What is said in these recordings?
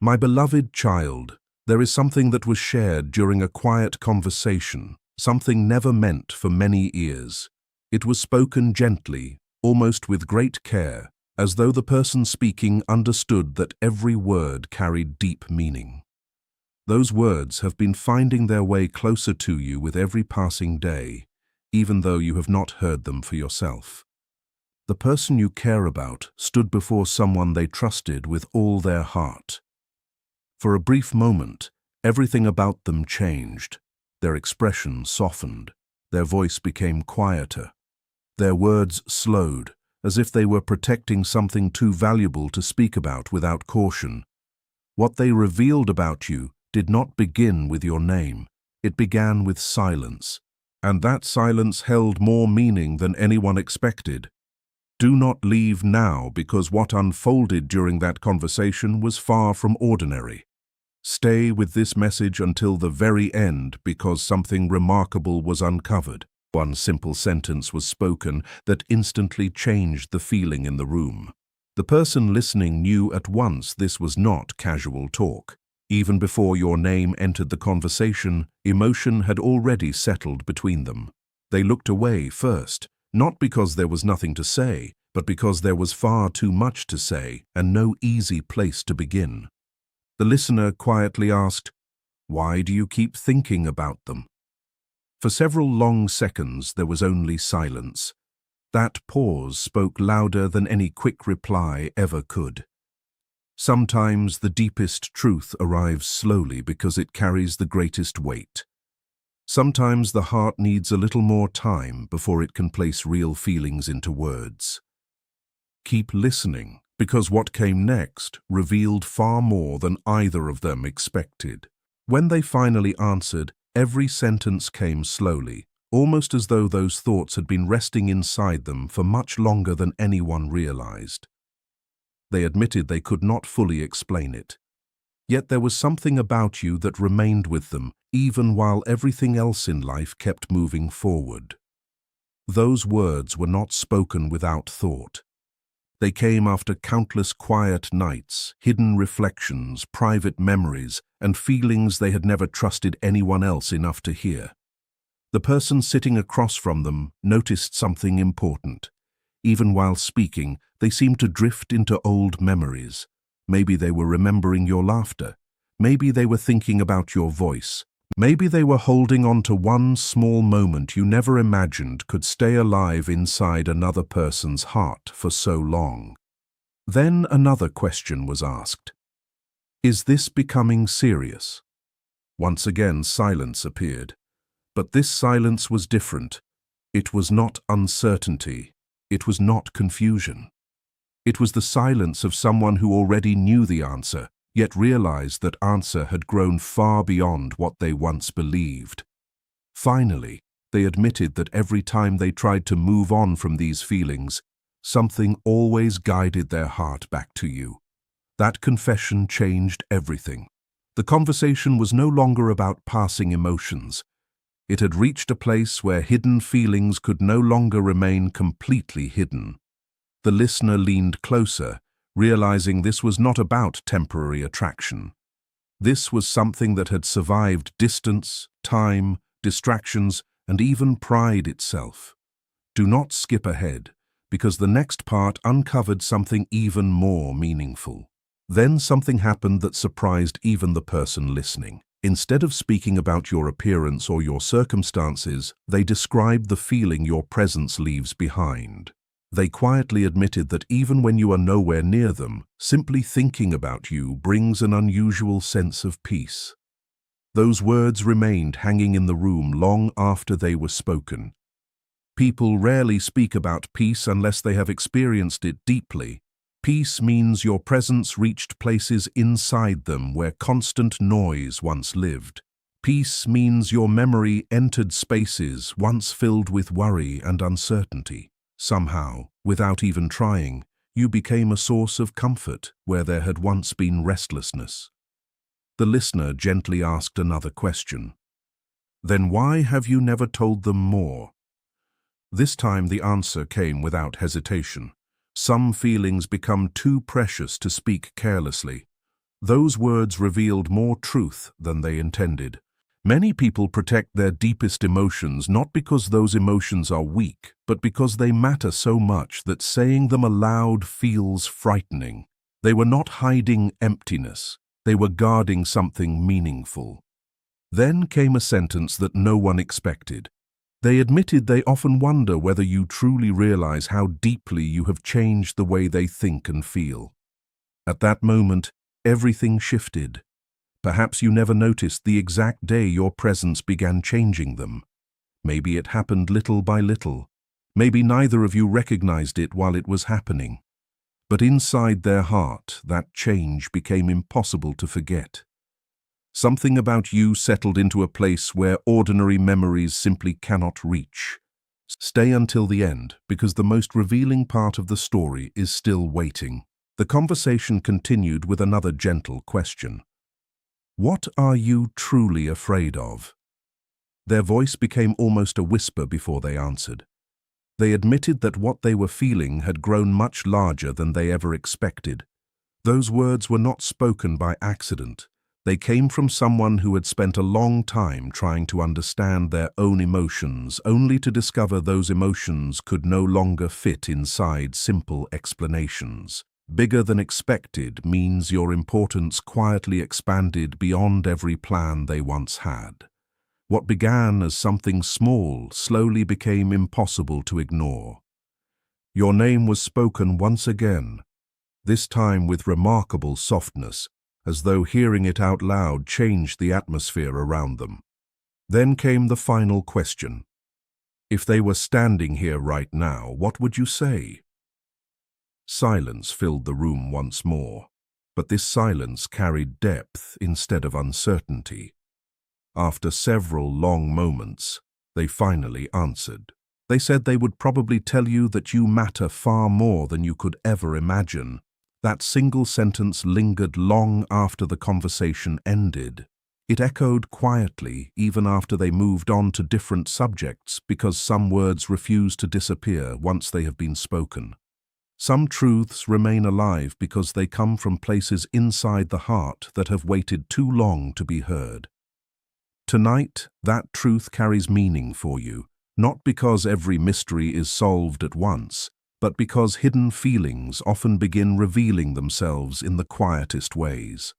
My beloved child, there is something that was shared during a quiet conversation, something never meant for many ears. It was spoken gently, almost with great care, as though the person speaking understood that every word carried deep meaning. Those words have been finding their way closer to you with every passing day, even though you have not heard them for yourself. The person you care about stood before someone they trusted with all their heart. For a brief moment, everything about them changed. Their expression softened. Their voice became quieter. Their words slowed, as if they were protecting something too valuable to speak about without caution. What they revealed about you did not begin with your name. It began with silence, and that silence held more meaning than anyone expected. Do not leave now, because what unfolded during that conversation was far from ordinary. Stay with this message until the very end, because something remarkable was uncovered. One simple sentence was spoken that instantly changed the feeling in the room. The person listening knew at once this was not casual talk. Even before your name entered the conversation, emotion had already settled between them. They looked away first, not because there was nothing to say, but because there was far too much to say and no easy place to begin. The listener quietly asked, "Why do you keep thinking about them?" For several long seconds there was only silence. That pause spoke louder than any quick reply ever could. Sometimes the deepest truth arrives slowly because it carries the greatest weight. Sometimes the heart needs a little more time before it can place real feelings into words. Keep listening, because what came next revealed far more than either of them expected. When they finally answered, every sentence came slowly, almost as though those thoughts had been resting inside them for much longer than anyone realized. They admitted they could not fully explain it. Yet there was something about you that remained with them, even while everything else in life kept moving forward. Those words were not spoken without thought. They came after countless quiet nights, hidden reflections, private memories, and feelings they had never trusted anyone else enough to hear. The person sitting across from them noticed something important. Even while speaking, they seemed to drift into old memories. Maybe they were remembering your laughter. Maybe they were thinking about your voice. Maybe they were holding on to one small moment you never imagined could stay alive inside another person's heart for so long. Then another question was asked. Is this becoming serious? Once again, silence appeared. But this silence was different. It was not uncertainty. It was not confusion. It was the silence of someone who already knew the answer, yet realized that answer had grown far beyond what they once believed. Finally, they admitted that every time they tried to move on from these feelings, something always guided their heart back to you. That confession changed everything. The conversation was no longer about passing emotions. It had reached a place where hidden feelings could no longer remain completely hidden. The listener leaned closer, realizing this was not about temporary attraction. This was something that had survived distance, time, distractions, and even pride itself. Do not skip ahead, because the next part uncovered something even more meaningful. Then something happened that surprised even the person listening. Instead of speaking about your appearance or your circumstances, they described the feeling your presence leaves behind. They quietly admitted that even when you are nowhere near them, simply thinking about you brings an unusual sense of peace. Those words remained hanging in the room long after they were spoken. People rarely speak about peace unless they have experienced it deeply. Peace means your presence reached places inside them where constant noise once lived. Peace means your memory entered spaces once filled with worry and uncertainty. Somehow, without even trying, you became a source of comfort where there had once been restlessness. The listener gently asked another question. Then why have you never told them more? This time the answer came without hesitation. Some feelings become too precious to speak carelessly. Those words revealed more truth than they intended. Many people protect their deepest emotions not because those emotions are weak, but because they matter so much that saying them aloud feels frightening. They were not hiding emptiness. They were guarding something meaningful. Then came a sentence that no one expected. They admitted they often wonder whether you truly realize how deeply you have changed the way they think and feel. At that moment, everything shifted. Perhaps you never noticed the exact day your presence began changing them. Maybe it happened little by little. Maybe neither of you recognized it while it was happening. But inside their heart, that change became impossible to forget. Something about you settled into a place where ordinary memories simply cannot reach. Stay until the end, because the most revealing part of the story is still waiting. The conversation continued with another gentle question. What are you truly afraid of? Their voice became almost a whisper before they answered. They admitted that what they were feeling had grown much larger than they ever expected. Those words were not spoken by accident. They came from someone who had spent a long time trying to understand their own emotions, only to discover those emotions could no longer fit inside simple explanations. Bigger than expected means your importance quietly expanded beyond every plan they once had. What began as something small slowly became impossible to ignore. Your name was spoken once again, this time with remarkable softness, as though hearing it out loud changed the atmosphere around them. Then came the final question. If they were standing here right now, what would you say? Silence filled the room once more, but this silence carried depth instead of uncertainty. After several long moments, they finally answered. They said they would probably tell you that you matter far more than you could ever imagine. That single sentence lingered long after the conversation ended. It echoed quietly even after they moved on to different subjects because some words refuse to disappear once they have been spoken. Some truths remain alive because they come from places inside the heart that have waited too long to be heard. Tonight, that truth carries meaning for you, not because every mystery is solved at once, but because hidden feelings often begin revealing themselves in the quietest ways.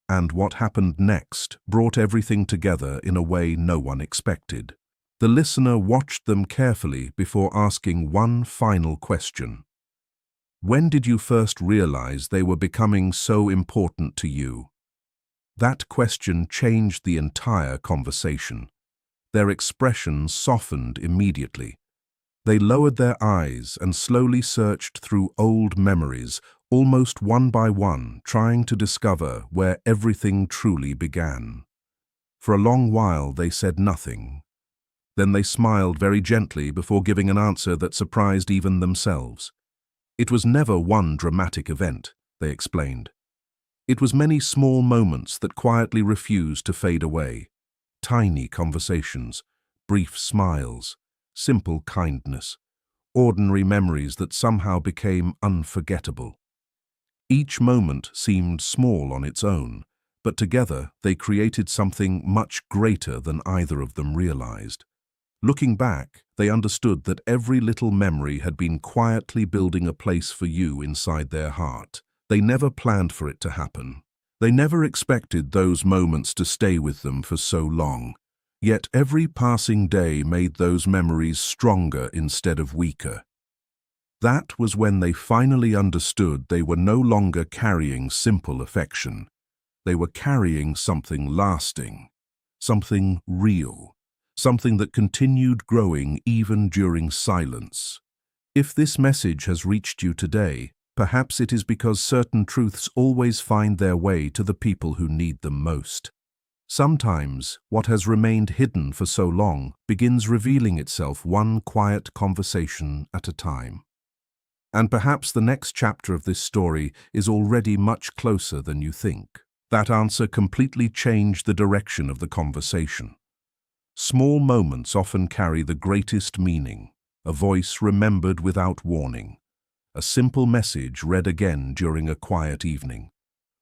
And what happened next brought everything together in a way no one expected. The listener watched them carefully before asking one final question. When did you first realize they were becoming so important to you? That question changed the entire conversation. Their expressions softened immediately. They lowered their eyes and slowly searched through old memories, almost one by one, trying to discover where everything truly began. For a long while they said nothing. Then they smiled very gently before giving an answer that surprised even themselves. It was never one dramatic event, they explained. It was many small moments that quietly refused to fade away. Tiny conversations, brief smiles, simple kindness, ordinary memories that somehow became unforgettable. Each moment seemed small on its own, but together they created something much greater than either of them realized. Looking back, they understood that every little memory had been quietly building a place for you inside their heart. They never planned for it to happen. They never expected those moments to stay with them for so long. Yet every passing day made those memories stronger instead of weaker. That was when they finally understood they were no longer carrying simple affection. They were carrying something lasting, something real. Something that continued growing even during silence. If this message has reached you today, perhaps it is because certain truths always find their way to the people who need them most. Sometimes, what has remained hidden for so long begins revealing itself one quiet conversation at a time. And perhaps the next chapter of this story is already much closer than you think. That answer completely changed the direction of the conversation. Small moments often carry the greatest meaning, a voice remembered without warning, a simple message read again during a quiet evening,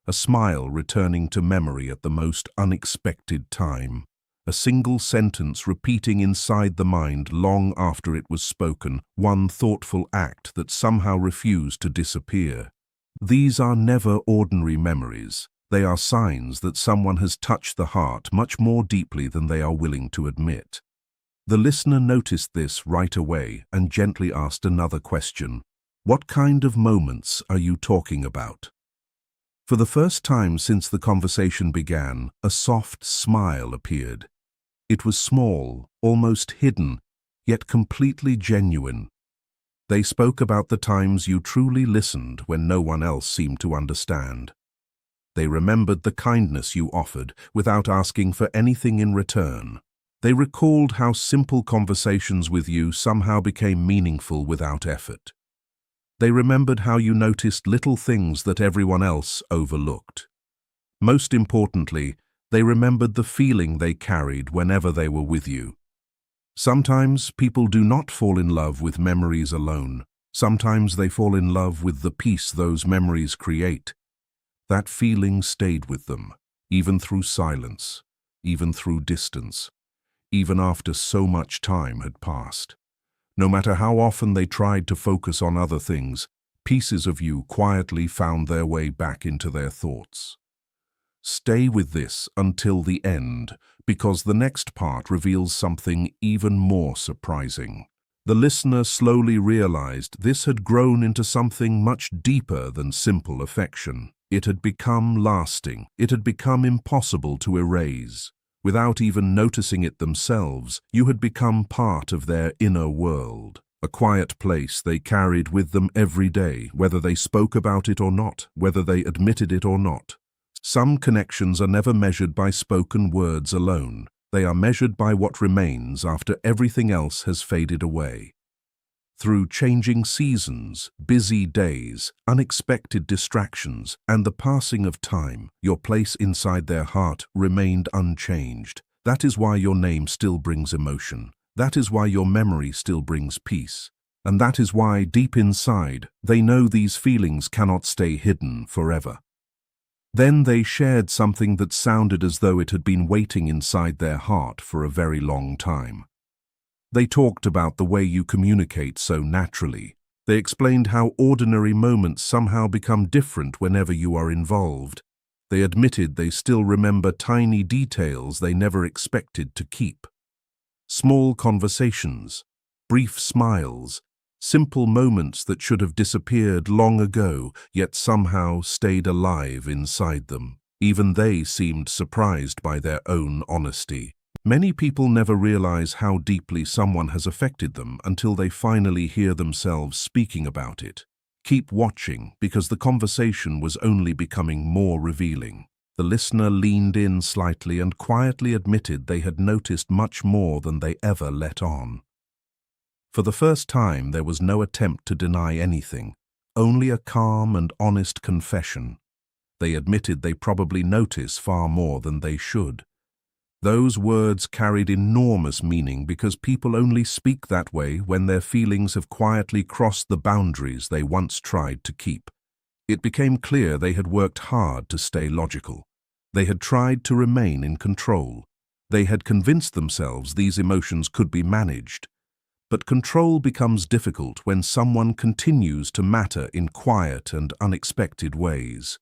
a smile returning to memory at the most unexpected time, a single sentence repeating inside the mind long after it was spoken, one thoughtful act that somehow refused to disappear. These are never ordinary memories. They are signs that someone has touched the heart much more deeply than they are willing to admit. The listener noticed this right away and gently asked another question. What kind of moments are you talking about? For the first time since the conversation began, a soft smile appeared. It was small, almost hidden, yet completely genuine. They spoke about the times you truly listened when no one else seemed to understand. They remembered the kindness you offered without asking for anything in return. They recalled how simple conversations with you somehow became meaningful without effort. They remembered how you noticed little things that everyone else overlooked. Most importantly, they remembered the feeling they carried whenever they were with you. Sometimes people do not fall in love with memories alone. Sometimes they fall in love with the peace those memories create. That feeling stayed with them, even through silence, even through distance, even after so much time had passed. No matter how often they tried to focus on other things, pieces of you quietly found their way back into their thoughts. Stay with this until the end, because the next part reveals something even more surprising. The listener slowly realized this had grown into something much deeper than simple affection. It had become lasting. It had become impossible to erase. Without even noticing it themselves, you had become part of their inner world, a quiet place they carried with them every day, whether they spoke about it or not, whether they admitted it or not. Some connections are never measured by spoken words alone. They are measured by what remains after everything else has faded away. Through changing seasons, busy days, unexpected distractions, and the passing of time, your place inside their heart remained unchanged. That is why your name still brings emotion. That is why your memory still brings peace. And that is why, deep inside, they know these feelings cannot stay hidden forever. Then they shared something that sounded as though it had been waiting inside their heart for a very long time. They talked about the way you communicate so naturally. They explained how ordinary moments somehow become different whenever you are involved. They admitted they still remember tiny details they never expected to keep. Small conversations, brief smiles, simple moments that should have disappeared long ago, yet somehow stayed alive inside them. Even they seemed surprised by their own honesty. Many people never realize how deeply someone has affected them until they finally hear themselves speaking about it. Keep watching, because the conversation was only becoming more revealing. The listener leaned in slightly and quietly admitted they had noticed much more than they ever let on. For the first time, there was no attempt to deny anything, only a calm and honest confession. They admitted they probably notice far more than they should. Those words carried enormous meaning because people only speak that way when their feelings have quietly crossed the boundaries they once tried to keep. It became clear they had worked hard to stay logical. They had tried to remain in control. They had convinced themselves these emotions could be managed. But control becomes difficult when someone continues to matter in quiet and unexpected ways.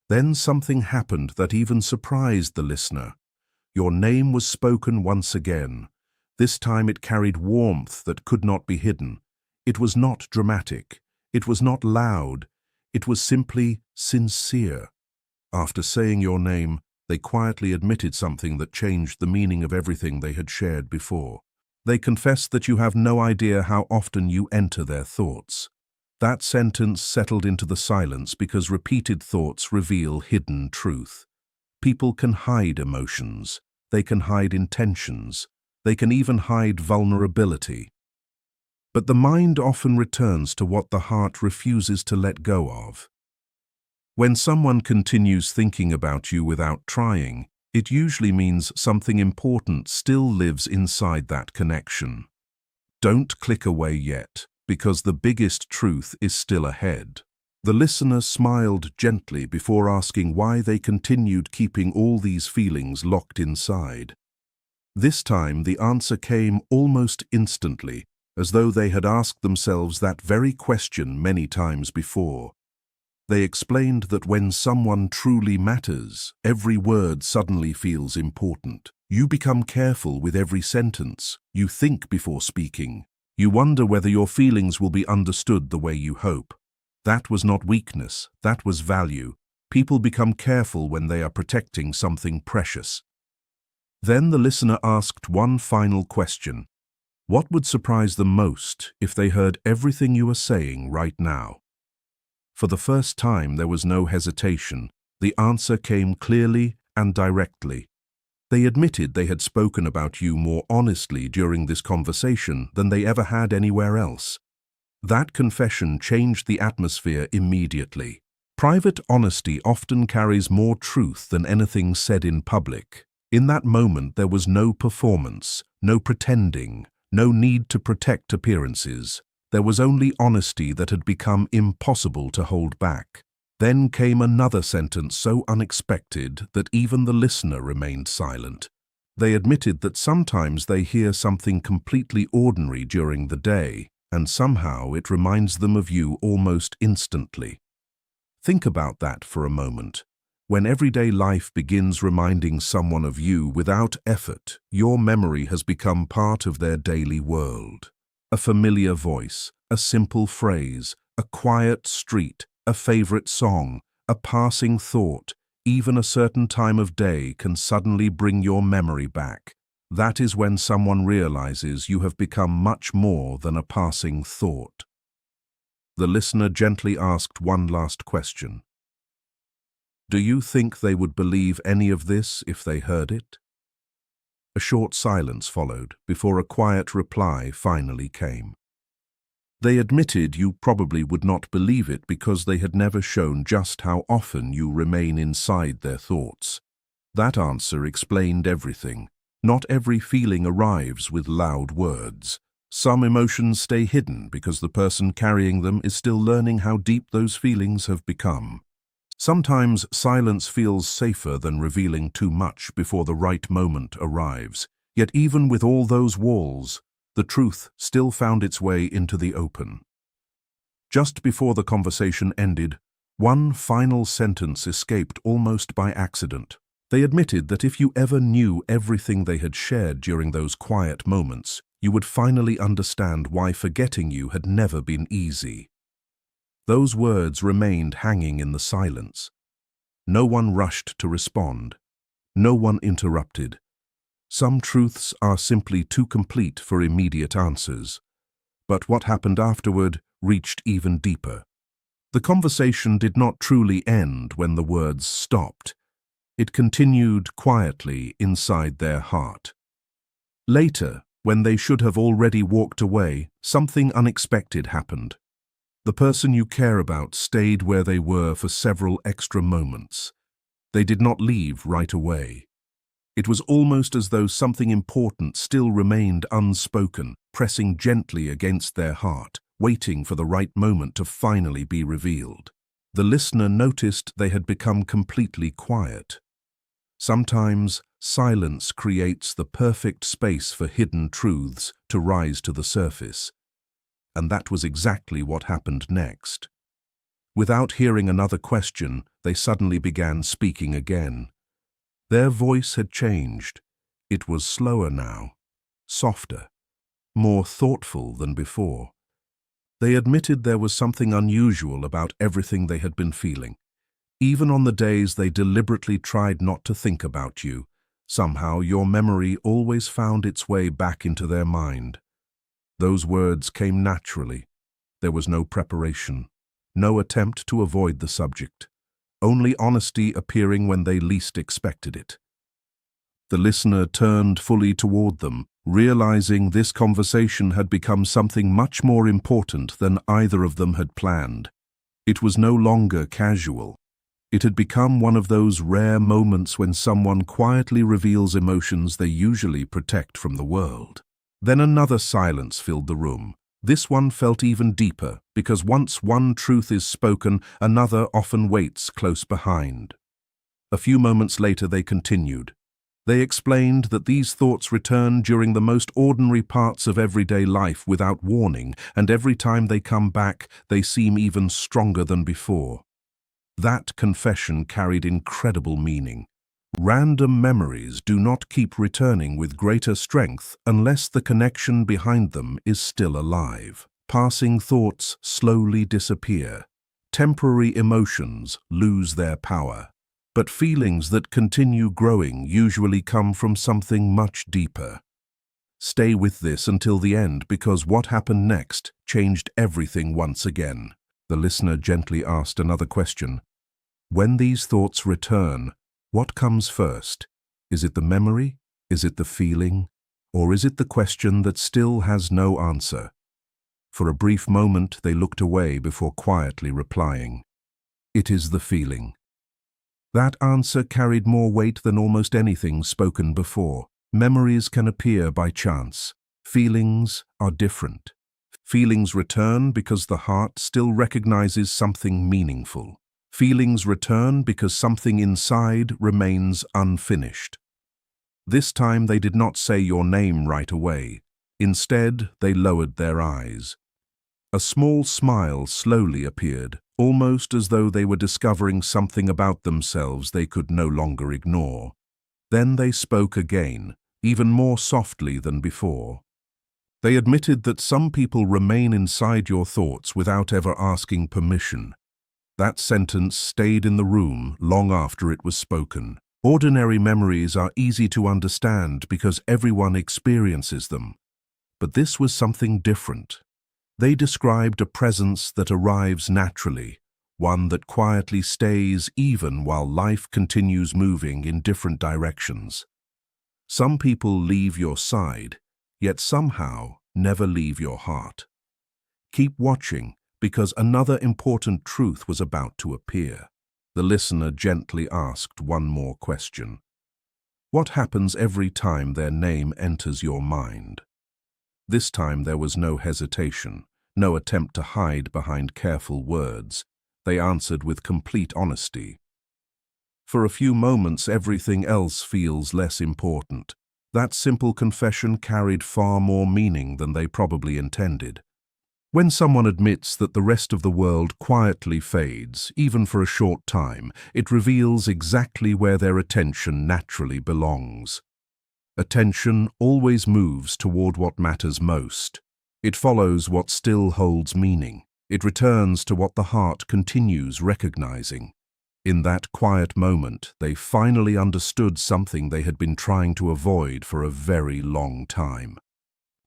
Then something happened that even surprised the listener. Your name was spoken once again. This time it carried warmth that could not be hidden. It was not dramatic. It was not loud. It was simply sincere. After saying your name, they quietly admitted something that changed the meaning of everything they had shared before. They confessed that you have no idea how often you enter their thoughts. That sentence settled into the silence because repeated thoughts reveal hidden truth. People can hide emotions. They can hide intentions. They can even hide vulnerability. But the mind often returns to what the heart refuses to let go of. When someone continues thinking about you without trying, it usually means something important still lives inside that connection. Don't click away yet, because the biggest truth is still ahead. The listener smiled gently before asking why they continued keeping all these feelings locked inside. This time the answer came almost instantly, as though they had asked themselves that very question many times before. They explained that when someone truly matters, every word suddenly feels important. You become careful with every sentence. You think before speaking. You wonder whether your feelings will be understood the way you hope. That was not weakness, that was value. People become careful when they are protecting something precious. Then the listener asked one final question. What would surprise them most if they heard everything you are saying right now? For the first time there was no hesitation. The answer came clearly and directly. They admitted they had spoken about you more honestly during this conversation than they ever had anywhere else. That confession changed the atmosphere immediately. Private honesty often carries more truth than anything said in public. In that moment there was no performance, no pretending, no need to protect appearances. There was only honesty that had become impossible to hold back. Then came another sentence so unexpected that even the listener remained silent. They admitted that sometimes they hear something completely ordinary during the day, and somehow it reminds them of you almost instantly. Think about that for a moment. When everyday life begins reminding someone of you without effort, your memory has become part of their daily world. A familiar voice, a simple phrase, a quiet street, a favorite song, a passing thought, even a certain time of day can suddenly bring your memory back. That is when someone realizes you have become much more than a passing thought. The listener gently asked one last question. Do you think they would believe any of this if they heard it? A short silence followed before a quiet reply finally came. They admitted you probably would not believe it because they had never shown just how often you remain inside their thoughts. That answer explained everything. Not every feeling arrives with loud words. Some emotions stay hidden because the person carrying them is still learning how deep those feelings have become. Sometimes silence feels safer than revealing too much before the right moment arrives. Yet even with all those walls, the truth still found its way into the open. Just before the conversation ended, one final sentence escaped almost by accident. They admitted that if you ever knew everything they had shared during those quiet moments, you would finally understand why forgetting you had never been easy. Those words remained hanging in the silence. No one rushed to respond. No one interrupted. Some truths are simply too complete for immediate answers. But what happened afterward reached even deeper. The conversation did not truly end when the words stopped. It continued quietly inside their heart. Later, when they should have already walked away, something unexpected happened. The person you care about stayed where they were for several extra moments. They did not leave right away. It was almost as though something important still remained unspoken, pressing gently against their heart, waiting for the right moment to finally be revealed. The listener noticed they had become completely quiet. Sometimes silence creates the perfect space for hidden truths to rise to the surface. And that was exactly what happened next. Without hearing another question, they suddenly began speaking again. Their voice had changed. It was slower now, softer, more thoughtful than before. They admitted there was something unusual about everything they had been feeling. Even on the days they deliberately tried not to think about you, somehow your memory always found its way back into their mind. Those words came naturally. There was no preparation, no attempt to avoid the subject, only honesty appearing when they least expected it. The listener turned fully toward them, realizing this conversation had become something much more important than either of them had planned. It was no longer casual. It had become one of those rare moments when someone quietly reveals emotions they usually protect from the world. Then another silence filled the room. This one felt even deeper, because once one truth is spoken, another often waits close behind. A few moments later they continued. They explained that these thoughts return during the most ordinary parts of everyday life without warning, and every time they come back, they seem even stronger than before. That confession carried incredible meaning. Random memories do not keep returning with greater strength unless the connection behind them is still alive. Passing thoughts slowly disappear. Temporary emotions lose their power. But feelings that continue growing usually come from something much deeper. Stay with this until the end, because what happened next changed everything once again. The listener gently asked another question. When these thoughts return, what comes first? Is it the memory? Is it the feeling? Or is it the question that still has no answer? For a brief moment they looked away before quietly replying. It is the feeling. That answer carried more weight than almost anything spoken before. Memories can appear by chance. Feelings are different. Feelings return because the heart still recognizes something meaningful. Feelings return because something inside remains unfinished. This time they did not say your name right away. Instead, they lowered their eyes. A small smile slowly appeared, almost as though they were discovering something about themselves they could no longer ignore. Then they spoke again, even more softly than before. They admitted that some people remain inside your thoughts without ever asking permission. That sentence stayed in the room long after it was spoken. Ordinary memories are easy to understand because everyone experiences them. But this was something different. They described a presence that arrives naturally, one that quietly stays even while life continues moving in different directions. Some people leave your side, yet somehow never leave your heart. Keep watching, because another important truth was about to appear. The listener gently asked one more question. What happens every time their name enters your mind? This time there was no hesitation, no attempt to hide behind careful words. They answered with complete honesty. For a few moments everything else feels less important. That simple confession carried far more meaning than they probably intended. When someone admits that the rest of the world quietly fades, even for a short time, it reveals exactly where their attention naturally belongs. Attention always moves toward what matters most. It follows what still holds meaning. It returns to what the heart continues recognizing. In that quiet moment, they finally understood something they had been trying to avoid for a very long time.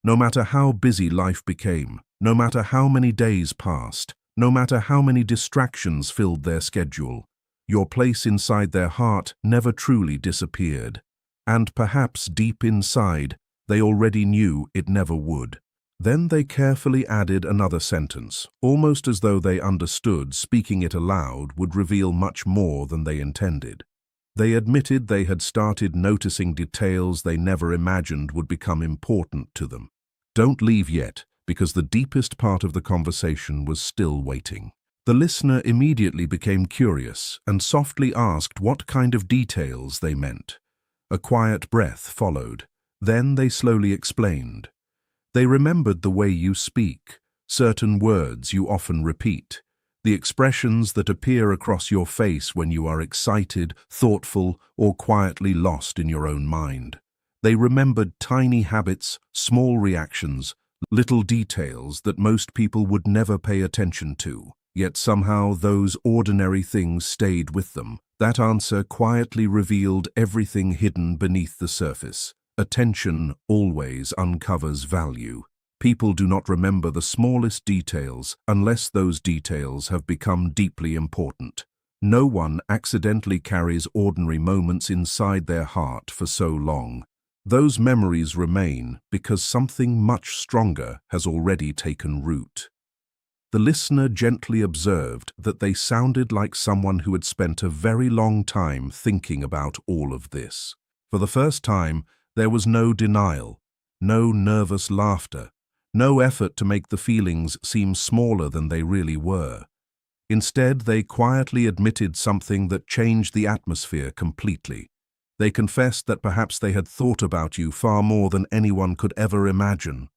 No matter how busy life became, no matter how many days passed, no matter how many distractions filled their schedule, your place inside their heart never truly disappeared. And perhaps deep inside, they already knew it never would. Then they carefully added another sentence, almost as though they understood speaking it aloud would reveal much more than they intended. They admitted they had started noticing details they never imagined would become important to them. Don't leave yet, because the deepest part of the conversation was still waiting. The listener immediately became curious and softly asked what kind of details they meant. A quiet breath followed. Then they slowly explained. They remembered the way you speak, certain words you often repeat, the expressions that appear across your face when you are excited, thoughtful, or quietly lost in your own mind. They remembered tiny habits, small reactions, little details that most people would never pay attention to, yet somehow those ordinary things stayed with them. That answer quietly revealed everything hidden beneath the surface. Attention always uncovers value. People do not remember the smallest details unless those details have become deeply important. No one accidentally carries ordinary moments inside their heart for so long. Those memories remain because something much stronger has already taken root. The listener gently observed that they sounded like someone who had spent a very long time thinking about all of this. For the first time, there was no denial, no nervous laughter, No effort to make the feelings seem smaller than they really were. Instead, they quietly admitted something that changed the atmosphere completely. They confessed that perhaps they had thought about you far more than anyone could ever imagine.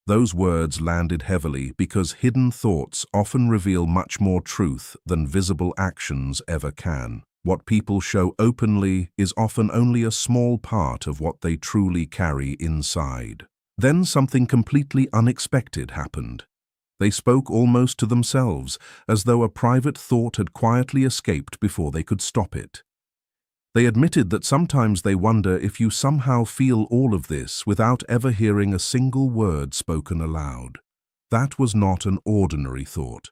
Those words landed heavily because hidden thoughts often reveal much more truth than visible actions ever can. What people show openly is often only a small part of what they truly carry inside. Then something completely unexpected happened. They spoke almost to themselves, as though a private thought had quietly escaped before they could stop it. They admitted that sometimes they wonder if you somehow feel all of this without ever hearing a single word spoken aloud. That was not an ordinary thought.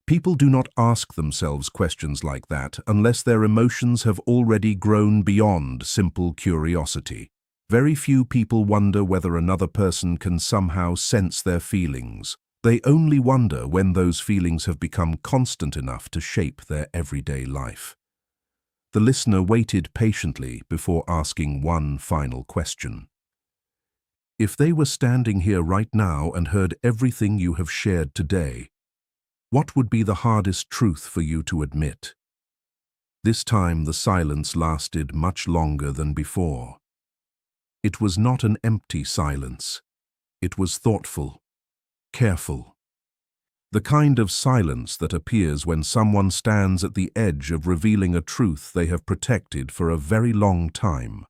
People do not ask themselves questions like that unless their emotions have already grown beyond simple curiosity. Very few people wonder whether another person can somehow sense their feelings. They only wonder when those feelings have become constant enough to shape their everyday life. The listener waited patiently before asking one final question. If they were standing here right now and heard everything you have shared today, what would be the hardest truth for you to admit? This time the silence lasted much longer than before. It was not an empty silence. It was thoughtful, careful. The kind of silence that appears when someone stands at the edge of revealing a truth they have protected for a very long time.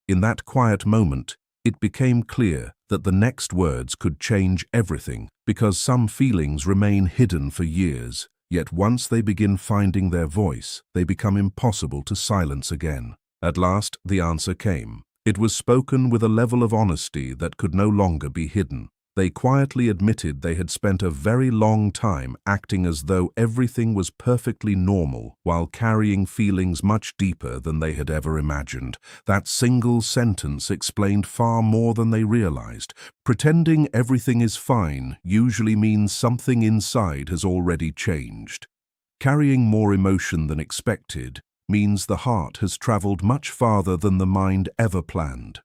In that quiet moment, it became clear that the next words could change everything because some feelings remain hidden for years, yet once they begin finding their voice, they become impossible to silence again. At last, the answer came. It was spoken with a level of honesty that could no longer be hidden. They quietly admitted they had spent a very long time acting as though everything was perfectly normal while carrying feelings much deeper than they had ever imagined. That single sentence explained far more than they realized. Pretending everything is fine usually means something inside has already changed. Carrying more emotion than expected means the heart has traveled much farther than the mind ever planned.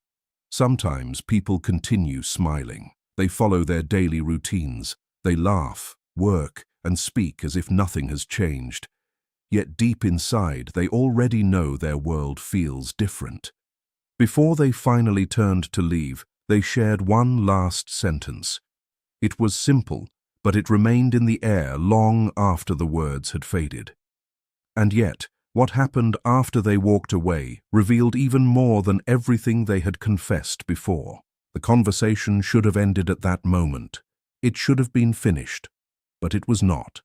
Sometimes people continue smiling. They follow their daily routines. They laugh, work, and speak as if nothing has changed. Yet deep inside, they already know their world feels different. Before they finally turned to leave, they shared one last sentence. It was simple, but it remained in the air long after the words had faded. And yet, what happened after they walked away revealed even more than everything they had confessed before. The conversation should have ended at that moment. It should have been finished, but it was not.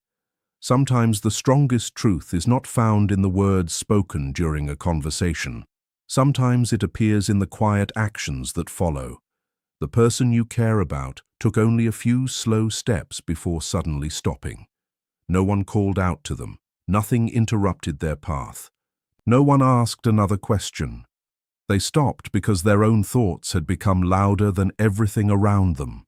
Sometimes the strongest truth is not found in the words spoken during a conversation. Sometimes it appears in the quiet actions that follow. The person you care about took only a few slow steps before suddenly stopping. No one called out to them. Nothing interrupted their path. No one asked another question. They stopped because their own thoughts had become louder than everything around them.